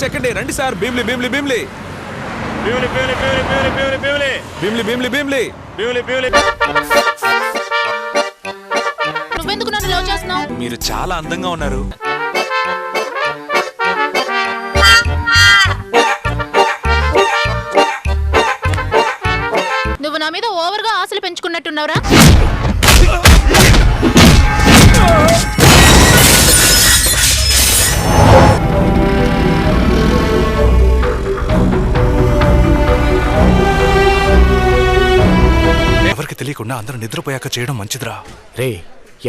ఎక్కండి రండి సార్. భీమ్లీ భీమ్లీ భీమ్లీ భీమిలి భీమిలి భీమిలి భీమిలి భీమిలి భీమ్లీ భీమ్లీ భీమ్లీ భీమిలి భీమిలి. నువ్వెందుకు నన్ను లవ్ చేస్తున్నావు? మీరు చాలా అందంగా ఉన్నారు. నువ్వు నా మీద ఓవర్గా ఆశలు పెంచుకున్నట్టున్నావురా. ఎవరికి తెలియకుండా అందరూ నిద్రపోయాక చేయడం మంచిదిరా. రే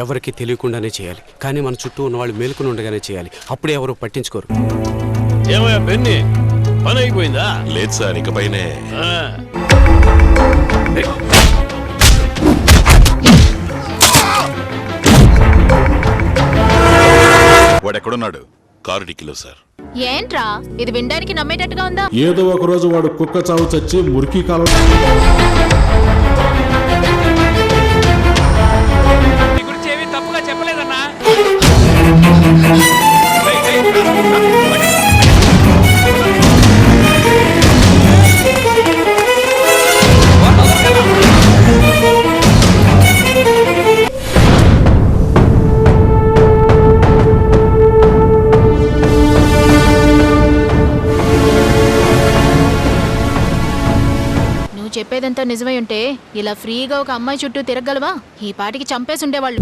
ఎవరికి తెలియకుండానే చేయాలి, కానీ మన చుట్టూ ఉన్న వాళ్ళు మేలుకుని ఉండగానే చేయాలి. అప్పుడే ఎవరు పట్టించుకోరు. ఏమయ్యా బెన్ని, పని అయిపోయిందా? లేదు సార్, ఇకపైనే వాడెక్కడున్నాడు? కారు డిక్కీలో సార్. ఏంట్రా ఇది వినడానికి నమ్మేటట్టుగా ఉందా? ఏదో ఒక రోజు వాడు కుక్క చావు చచ్చి మురికి కాలం గురించి ఏమీ తప్పుగా చెప్పలేదన్నా. నువ్వు చెప్పేదంతా నిజమై ఉంటే ఇలా ఫ్రీగా ఒక అమ్మాయి చుట్టూ తిరగలవా? ఈ పాటికి చంపేసి ఉండేవాళ్ళు.